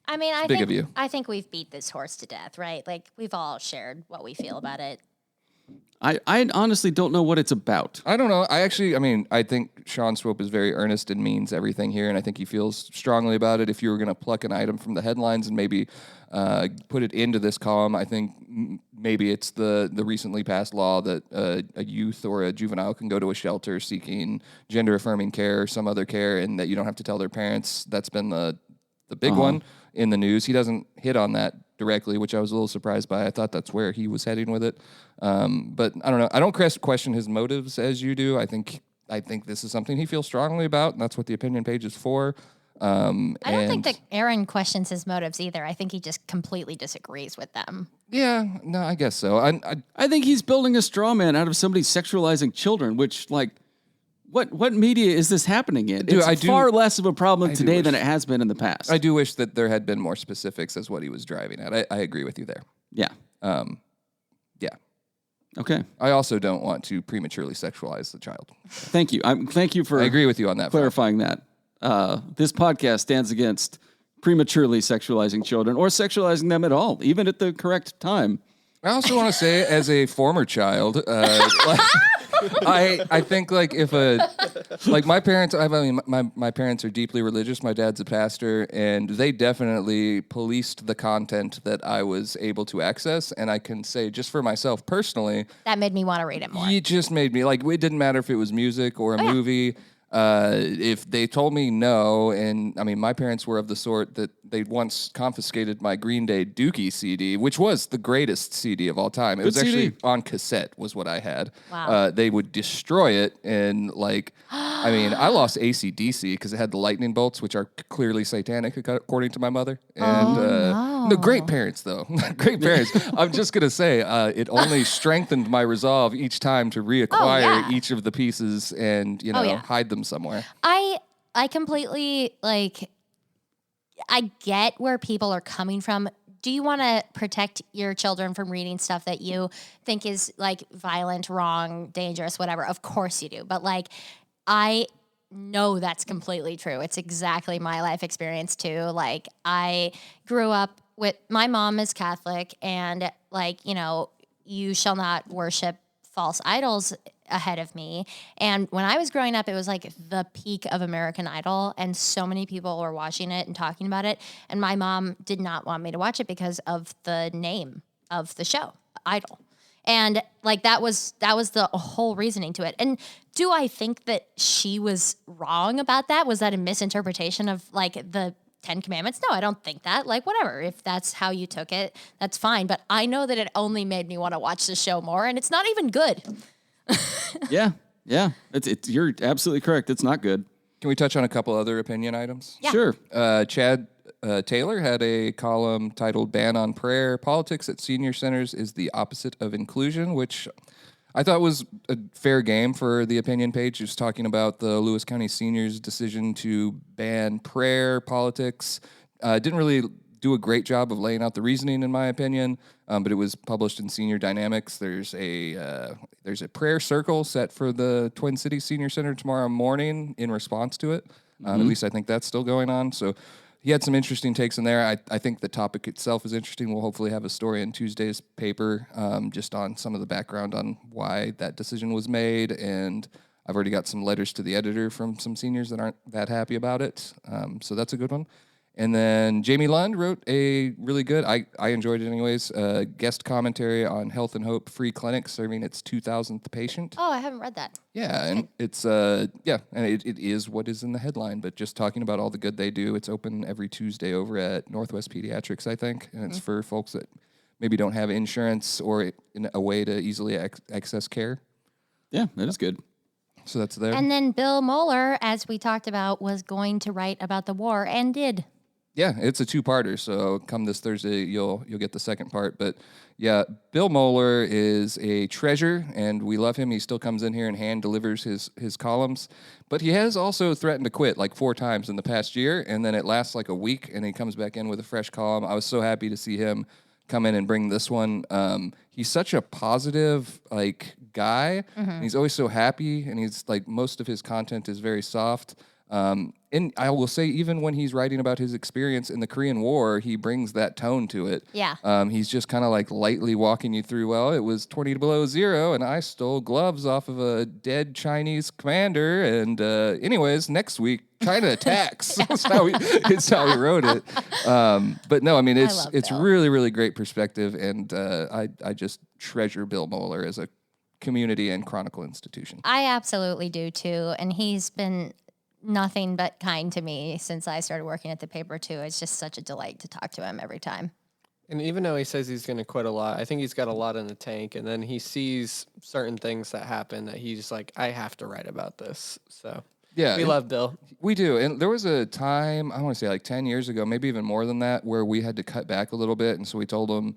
I mean, Big of you. I think we've beat this horse to death, right? Like, we've all shared what we feel about it. I honestly don't know what it's about. I don't know. I think Sean Swope is very earnest and means everything here, and I think he feels strongly about it. If you were going to pluck an item from the headlines and maybe put it into this column, I think maybe it's the recently passed law that a youth or a juvenile can go to a shelter seeking gender-affirming care or some other care, and that you don't have to tell their parents. That's been the big one in the news. He doesn't hit on that directly, which I was a little surprised by. I thought that's where he was heading with it. But I don't know. I don't question his motives as you do. I think this is something he feels strongly about, and that's what the opinion page is for. I don't think that Aaron questions his motives either. I think he just completely disagrees with them. Yeah, no, I guess so. I think he's building a straw man out of somebody sexualizing children, which, like, what media is this happening in? Dude, it's far less of a problem today than it has been in the past. I do wish that there had been more specifics as what he was driving at. I agree with you there. Yeah. Yeah. Okay. I also don't want to prematurely sexualize the child. Thank you. Thank you for I agree with you on that. clarifying that. This podcast stands against prematurely sexualizing children or sexualizing them at all, even at the correct time. I also want to say, as a former child, I think like my parents, my parents are deeply religious. My dad's a pastor, and they definitely policed the content that I was able to access. And I can say, just for myself personally, That made me want to read it more. it just made me like, it didn't matter if it was music or a movie. If they told me no, and I mean, my parents were of the sort that they once confiscated my Green Day Dookie CD, which was the greatest CD of all time. It was CD. actually on cassette, was what I had. Wow. They would destroy it, and like, I mean, I lost AC/DC because it had the lightning bolts, which are clearly satanic, according to my mother. And no, great parents though, great parents. I'm just gonna say, it only strengthened my resolve each time to reacquire each of the pieces and hide them somewhere. I completely, like, I get where people are coming from. Do you want to protect your children from reading stuff that you think is, like, violent, wrong, dangerous, whatever? Of course you do. But, like, I know that's completely true. It's exactly my life experience, too. Like, I grew up with, my mom is Catholic, and, like, you shall not worship false idols ahead of me. And when I was growing up, it was like the peak of American Idol, and so many people were watching it and talking about it. And my mom did not want me to watch it because of the name of the show, Idol. And like that was the whole reasoning to it. And do I think that she was wrong about that? Was that a misinterpretation of like the 10 Commandments? No, I don't think that. Like, whatever. If that's how you took it, that's fine. But I know that it only made me want to watch the show more, and it's not even good. Yeah. You're absolutely correct. It's not good. Can we touch on a couple other opinion items? Yeah. Sure. Chad Taylor had a column titled "Ban on Prayer: Politics at Senior Centers is the Opposite of Inclusion," which I thought was a fair game for the opinion page. Just talking about the Lewis County seniors' decision to ban prayer politics. Didn't really do a great job of laying out the reasoning, in my opinion, but it was published in Senior Dynamics. There's a prayer circle set for the Twin Cities Senior Center tomorrow morning in response to it. At least I think that's still going on. So he had some interesting takes in there. I think the topic itself is interesting. We'll hopefully have a story in Tuesday's paper just on some of the background on why that decision was made. And I've already got some letters to the editor from some seniors that aren't that happy about it. So that's a good one. And then Jamie Lund wrote a really good, I enjoyed it anyways, guest commentary on Health and Hope Free Clinic serving its 2,000th patient. Oh, I haven't read that. Yeah, and it's, and it is what is in the headline, but just talking about all the good they do. It's open every Tuesday over at Northwest Pediatrics, I think, and it's for folks that maybe don't have insurance or a way to easily access care. Yeah, that is good. So that's there. And then Bill Moeller, as we talked about, was going to write about the war and did. Yeah, it's a two-parter, so come this Thursday, you'll get the second part. But yeah, Bill Moeller is a treasure, and we love him. He still comes in here and hand delivers his columns. But he has also threatened to quit like 4 times in the past year, and then it lasts like a week, and he comes back in with a fresh column. I was so happy to see him come in and bring this one. He's such a positive guy. And he's always so happy, and he's most of his content is very soft. And I will say, even when he's writing about his experience in the Korean War, he brings that tone to it. Yeah. He's just kind of lightly walking you through, well, it was 20 below zero, and I stole gloves off of a dead Chinese commander. And anyways, next week, China attacks. It's how he wrote it. But no, I mean, it's Bill. really, really great perspective. And I just treasure Bill Moeller as a community and Chronicle institution. I absolutely do too. And he's been nothing but kind to me since I started working at the paper too. It's just such a delight to talk to him every time. And even though he says he's going to quit a lot, I think he's got a lot in the tank. And then he sees certain things that happen that he's like, I have to write about this. So yeah, we love Bill. We do. And there was a time, I want to say 10 years ago, maybe even more than that, where we had to cut back a little bit. And so we told him,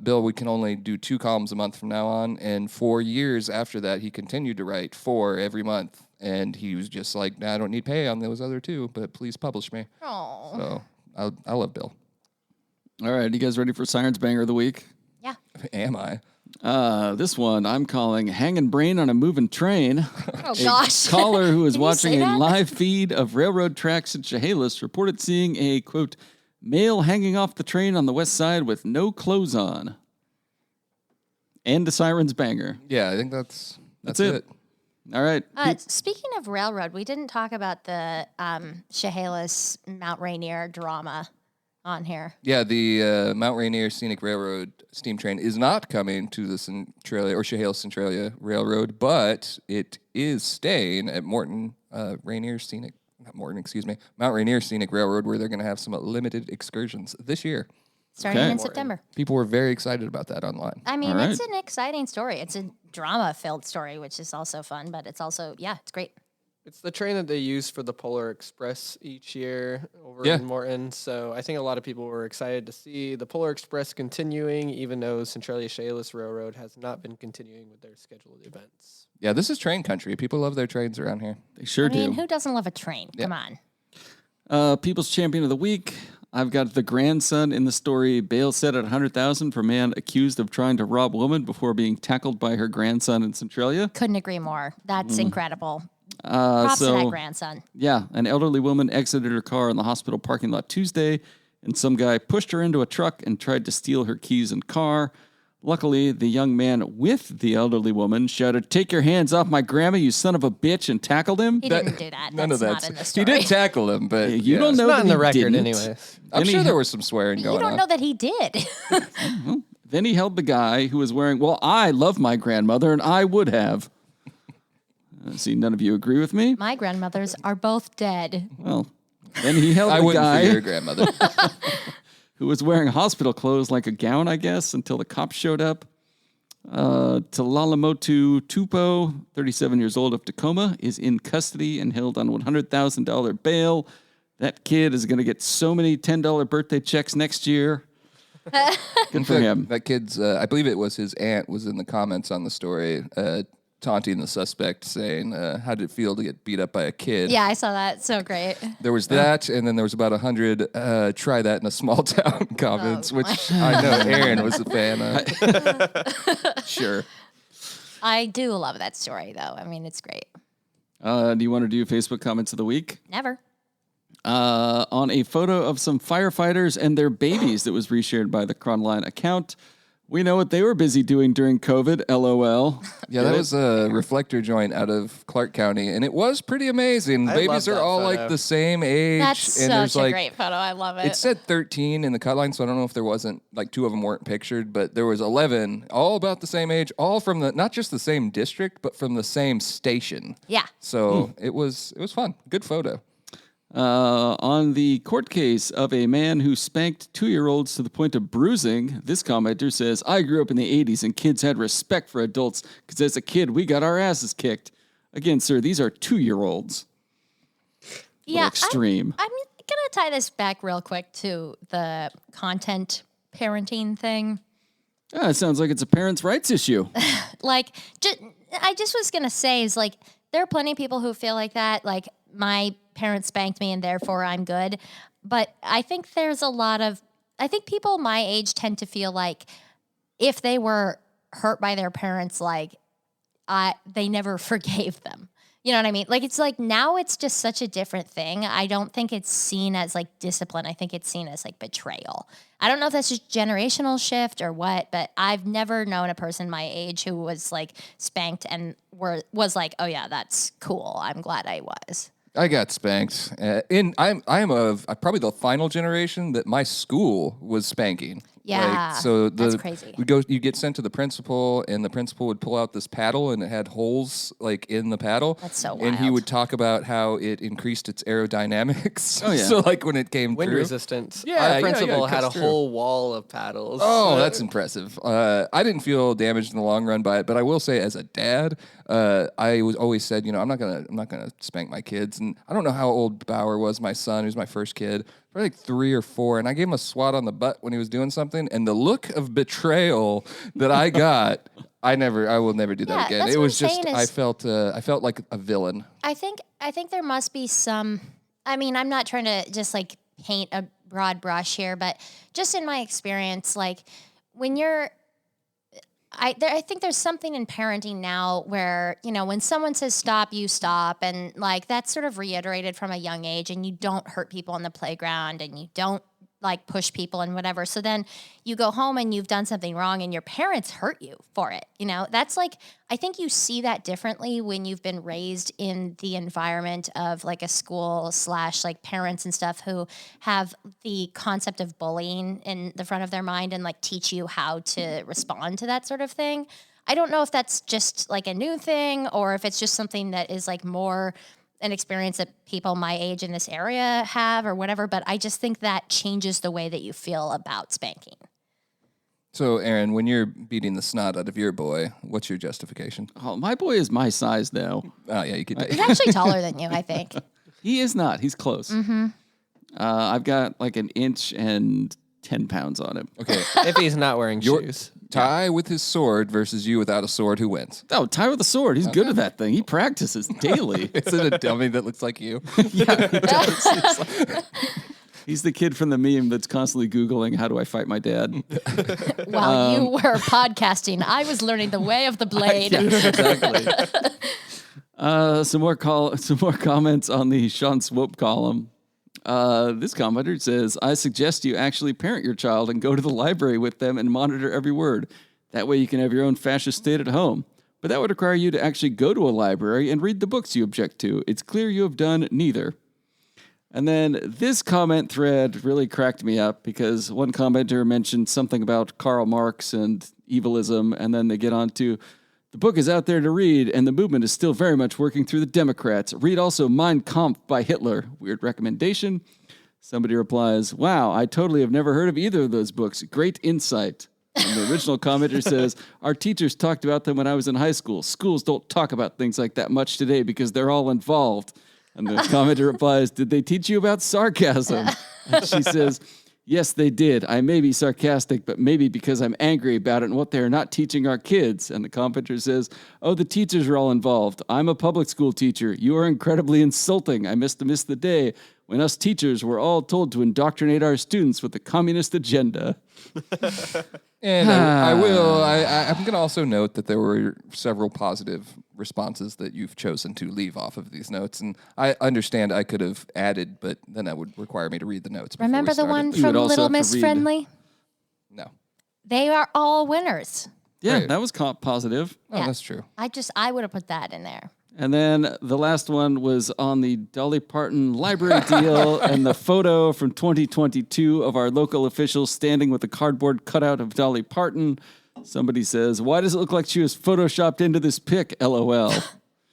Bill, we can only do 2 columns a month from now on. And 4 years after that, he continued to write 4 every month. And he was just like, nah, I don't need pay on those other 2, but please publish me. Oh. So I love Bill. All right, you guys ready for Sirens Banger of the Week? Yeah. Am I? This one I'm calling Hanging Brain on a Moving Train. Oh, gosh. Caller who was Can you watching say a that? live feed of railroad tracks in Chehalis reported seeing a, quote, male hanging off the train on the west side with no clothes on. And the Sirens Banger. Yeah, I think that's it. All right. Speaking of railroad, we didn't talk about the Chehalis Mount Rainier drama on here. Yeah, the Mount Rainier Scenic Railroad steam train is not coming to the Centralia or Chehalis Centralia Railroad, but it is staying at Mount Rainier Scenic Railroad, where they're going to have some limited excursions this year. Starting Okay. in September. People were very excited about that online. I mean, All right. it's an exciting story. It's a drama-filled story, which is also fun, but it's also, it's great. It's the train that they use for the Polar Express each year over Yeah. in Morton. So I think a lot of people were excited to see the Polar Express continuing, even though Centralia Chehalis Railroad has not been continuing with their scheduled events. Yeah, this is train country. People love their trains around here. They sure I mean, do. who doesn't love a train? Come on. People's Champion of the Week. I've got the grandson in the story. Bail set at $100,000 for man accused of trying to rob woman before being tackled by her grandson in Centralia. Couldn't agree more. That's incredible. Props to that grandson. Yeah, an elderly woman exited her car in the hospital parking lot Tuesday, and some guy pushed her into a truck and tried to steal her keys and car. Luckily, the young man with the elderly woman shouted, "Take your hands off my grandma, you son of a bitch," and tackled him. He didn't do that. None That's of not that. in the He story. did tackle him, but You don't know Not that in the he record, didn't. anyways. I'm Then sure he- there was some swearing You going don't on. know that he did. Then he held the guy who was wearing, well, I love my grandmother, and I would have. See, none of you agree with me? My grandmothers are both dead. Well, then he held I the wouldn't for guy your grandmother. who was wearing hospital clothes like a gown, I guess, until the cops showed up. Talalamotu Tupo, 37 years old of Tacoma, is in custody and held on $100,000 bail. That kid is going to get so many $10 birthday checks next year. Good for him. That kid's, I believe it was his aunt, was in the comments on the story, taunting the suspect, saying, how did it feel to get beat up by a kid? Yeah, I saw that. So great. There was that, and then there was about 100 try that in a small town comments, Oh, which I know Aaron was a fan of. Sure. I do love that story, though. I mean, it's great. Do you want to do Facebook comments of the week? Never. On a photo of some firefighters and their babies that was reshared by the Cronline account, We know what they were busy doing during COVID, LOL. Yeah, that was a reflector joint out of Clark County, and it was pretty amazing. I Babies love are that all photo. like the same age. That's and there's such a like, great photo. I love it. It said 13 in the cut line, so I don't know if there wasn't, like 2 of them weren't pictured, but there was 11, all about the same age, all from not just the same district, but from the same station. Yeah. So it was fun. Good photo. On the court case of a man who spanked 2-year-olds to the point of bruising, this commenter says, I grew up in the 80s and kids had respect for adults because as a kid, we got our asses kicked. Again, sir, these are 2-year-olds. Yeah. Extreme. I'm going to tie this back real quick to the content parenting thing. It sounds like it's a parents' rights issue. Like, I just was going to say is like, there are plenty of people who feel like that. Like, my parents spanked me and therefore I'm good. But I think I think people my age tend to feel like if they were hurt by their parents, like they never forgave them. You know what I mean? Like, it's like now it's just such a different thing. I don't think it's seen as like discipline. I think it's seen as like betrayal. I don't know if that's just generational shift or what, but I've never known a person my age who was like spanked and was like, oh yeah, that's cool. I'm glad I was. I got spanked. I'm of probably the final generation that my school was spanking. Yeah, that's crazy. You get sent to the principal, and the principal would pull out this paddle, and it had holes like in the paddle. That's so And he wild. would talk about how it increased its aerodynamics. Oh, yeah. So like when it came Wind through. resistance. Yeah, yeah, Our principal it had a cuts through. whole wall of paddles. Oh, that's impressive. I didn't feel damaged in the long run by it, but I will say, as a dad, I was always said, I'm not gonna spank my kids. And I don't know how old Bauer was, my son, who's my first kid, probably like 3 or 4, and I gave him a swat on the butt when he was doing something, and the look of betrayal that I got, I will never do that Yeah, again. that's It what was I'm just saying I felt like a villain. I think there must be some. I mean, I'm not trying to just like paint a broad brush here, but just in my experience, like when you're, I think there's something in parenting now where when someone says stop, you stop, and like that's sort of reiterated from a young age, and you don't hurt people on the playground, and you don't like push people and whatever. So then you go home and you've done something wrong and your parents hurt you for it. That's like, I think you see that differently when you've been raised in the environment of like a school / like parents and stuff who have the concept of bullying in the front of their mind and like teach you how to respond to that sort of thing. I don't know if that's just like a new thing or if it's just something that is like more an experience that people my age in this area have or whatever, but I just think that changes the way that you feel about spanking. So, Aaron, when you're beating the snot out of your boy, what's your justification? Oh, my boy is my size now. Oh, yeah, you could. He's actually taller than you, I think. He is not. He's close. Mm-hmm. I've got like 1 inch and 10 pounds on him. Okay. If he's not wearing shoes. Ty with his sword versus you without a sword, who wins? Oh, Ty with a sword. He's good at that thing. He practices daily. Is it a dummy that looks like you? Yeah, he does. He's the kid from the meme that's constantly Googling, how do I fight my dad? While you were podcasting, I was learning the way of the blade. Exactly. Some more comments on the Sean Swope column. This commenter says, I suggest you actually parent your child and go to the library with them and monitor every word. That way you can have your own fascist state at home. But that would require you to actually go to a library and read the books you object to. It's clear you have done neither. And then this comment thread really cracked me up because one commenter mentioned something about Karl Marx and evilism, and then they get on to, the book is out there to read, and the movement is still very much working through the Democrats. Read also Mein Kampf by Hitler. Weird recommendation. Somebody replies, wow, I totally have never heard of either of those books. Great insight. And the original commenter says, our teachers talked about them when I was in high school. Schools don't talk about things like that much today because they're all involved. And the commenter replies, did they teach you about sarcasm? And she says, yes, they did. I may be sarcastic, but maybe because I'm angry about it and what they're not teaching our kids. And the commenter says, oh, the teachers are all involved. I'm a public school teacher. You are incredibly insulting. I missed the day when us teachers were all told to indoctrinate our students with the communist agenda. And I'm going to also note that there were several positive responses that you've chosen to leave off of these notes. And I understand I could have added, but then that would require me to read the notes. Remember the one You from would also Little have to Miss read- Friendly? No. They are all winners. Yeah, Right. that was positive. Oh, Yeah. that's true. I would have put that in there. And then the last one was on the Dolly Parton library deal and the photo from 2022 of our local officials standing with a cardboard cutout of Dolly Parton. Somebody says, "Why does it look like she was photoshopped into this pic?" LOL.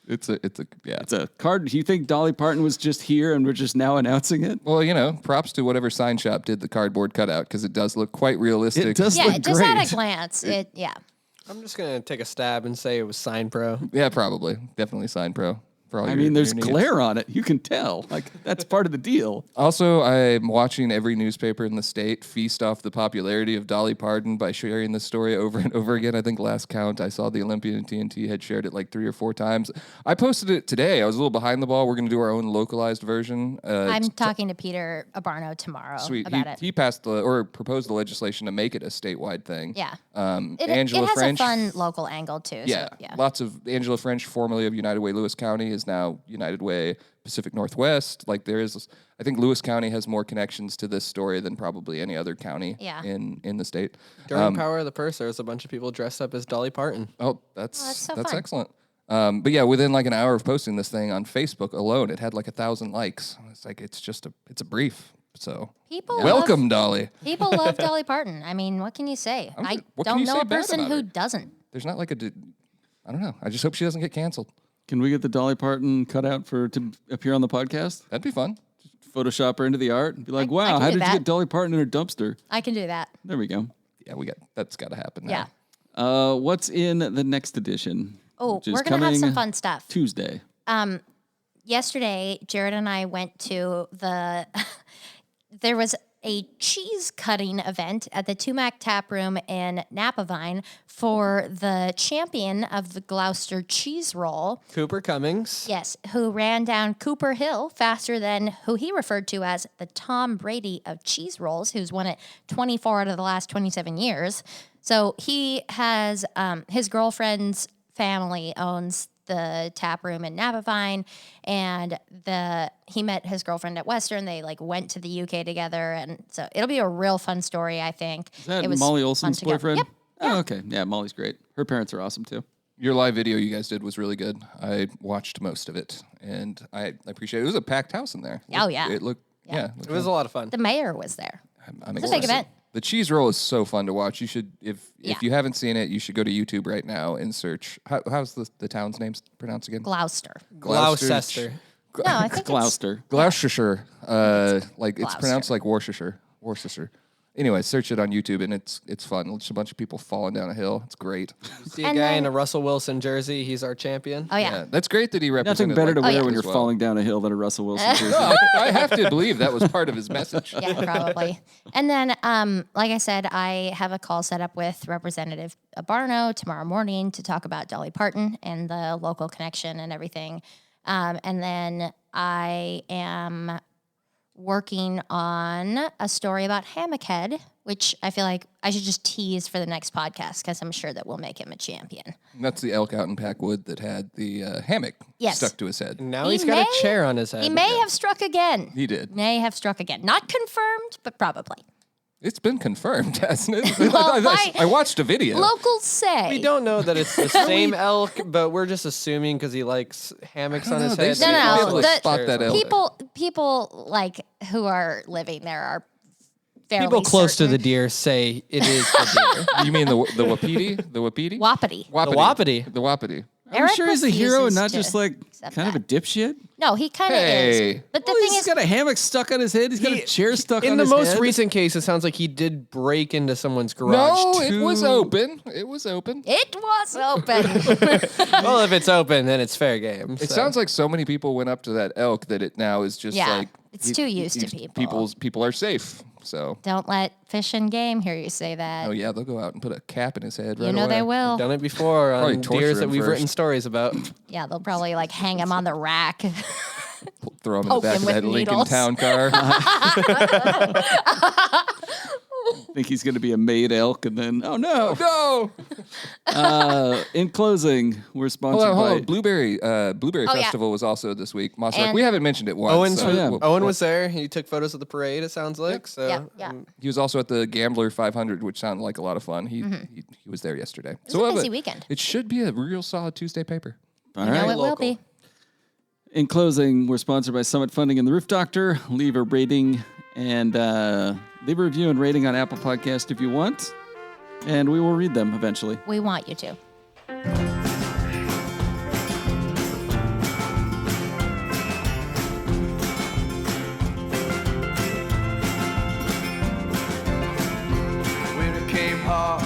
It's a It's a card. Do you think Dolly Parton was just here and we're just now announcing it? Well, props to whatever sign shop did the cardboard cutout because it does look quite realistic. It does Yeah, look just great. at a glance. I'm just gonna take a stab and say it was Sign Pro. Yeah, probably. Definitely Sign Pro. For all I your- mean, there's your needs. glare on it. You can tell. Like, that's part of the deal. Also, I'm watching every newspaper in the state feast off the popularity of Dolly Parton by sharing this story over and over again. I think last count, I saw the Olympian and TNT had shared it like 3 or 4 times. I posted it today. I was a little behind the ball. We're going to do our own localized version. I'm talking to Peter Abarno tomorrow Sweet. about it. He passed or proposed the legislation to make it a statewide thing. Yeah. It Angela has French. a fun local angle too. Yeah, So, yeah. lots of Angela French, formerly of United Way Lewis County, is now United Way Pacific Northwest. Like there is, I think Lewis County has more connections to this story than probably any other county Yeah. in the state. During Power of the Purse, there was a bunch of people dressed up as Dolly Parton. Oh, that's so fun. excellent. But yeah, within like an hour of posting this thing on Facebook alone, it had like 1,000 likes. It's like it's a brief. So People welcome, Dolly. People love Dolly Parton. I mean, what can you say? I what can don't you know say a bad person about who her? doesn't. There's not like I don't know. I just hope she doesn't get canceled. Can we get the Dolly Parton cutout to appear on the podcast? That'd be fun. Photoshop her into the art and be like, I wow, can how do did you that. get Dolly Parton in her dumpster? I can do that. There we go. Yeah, that's got to happen now. Yeah. What's in the next edition? Oh, which is we're gonna have some coming fun stuff. Tuesday. Yesterday, Jared and I went to there was a cheese cutting event at the Tumac Tap Room in Napavine for the champion of the Gloucester cheese roll. Cooper Cummings. Yes, who ran down Cooper Hill faster than who he referred to as the Tom Brady of cheese rolls, who's won it 24 out of the last 27 years. So he has his girlfriend's family owns the tap room in Napavine, and he met his girlfriend at Western. They went to the UK together, and so it'll be a real fun story, I think. Is that It was Molly fun Olson's to go. boyfriend? Yep. Oh, okay. Yeah, Molly's great. Her parents are awesome too. Your live video you guys did was really good. I watched most of it, and I appreciate it. It was a packed house in there. Oh, yeah. It looked, Yeah. it It was a lot of fun. The mayor was there. I'm It's a big excited. event. The cheese roll is so fun to watch. You should, if Yeah. you haven't seen it, you should go to YouTube right now and search. How's the town's name pronounced again? Gloucester. Gloucester. No, I think it's Gloucester. Gloucestershire. It's Gloucester. pronounced like Worcestershire. Worcestershire. Anyway, search it on YouTube, and it's fun. It's a bunch of people falling down a hill. It's great. See a And guy then- in a Russell Wilson jersey. He's our champion. Oh yeah. That's great that he Nothing represented. better to like wear that when as you're well. falling down a hill than a Russell Wilson jersey. No, I have to believe that was part of his message. Yeah, probably. And then, like I said, I have a call set up with Representative Abarno tomorrow morning to talk about Dolly Parton and the local connection and everything. And then I am working on a story about Hammock Head, which I feel like I should just tease for the next podcast because I'm sure that we'll make him a champion. That's the elk out in Packwood that had the hammock Yes. stuck to his head. Now He he's got a may- chair on his head. He may have struck again. He did. May have struck again. Not confirmed, but probably. It's been confirmed, hasn't it? Well, I watched a video. Locals say. We don't know that it's the same elk, but we're just assuming because he likes hammocks on his they head. say No, no, you have to the- spot that elk. People who are living there are fairly People close to certain. the deer say it is the deer. You mean the wapiti? The wapiti? Wapiti. Wapiti. The wapiti. The wapiti. I'm Eric sure he's a hero and refuses not to just like accept kind of a that. dipshit. No, he kind of Hey. is. But the Well, thing he's is, got a hammock stuck on his head. He's got a chair stuck In on the his most head. recent case, it sounds like he did break into someone's garage. No, it was to- open. It was open. it was open. Well, if it's open, then it's fair game. It sounds like so many people went up to that elk that it now is just Yeah, like it's too used to people. People are safe. So Don't let Fish and Game hear you say that. oh yeah, they'll go out and put a cap in his head. Right you know away. they will. done it before Probably on torture deers that him we've first. written stories about. Yeah, they'll probably hang him on the rack. Throw him in the Poke back him of with that Lincoln needles. Town car. think he's going to be a maid elk, and then, oh no. No. In closing, we're sponsored Hold by on. Blueberry yeah. Festival was also this week. Mossark. And- We haven't mentioned it once. Owen was there. He took photos of the parade, it sounds like. So Yeah. He was also at the Gambler 500, which sounded like a lot of fun. He was there yesterday. It was a busy weekend. It should be a real solid Tuesday paper. All You know right. it will be. In closing, we're sponsored by Summit Funding and the Roof Doctor. Leave a rating and leave a review and rating on Apple Podcast if you want, and we will read them eventually. We want you to. Winter came hard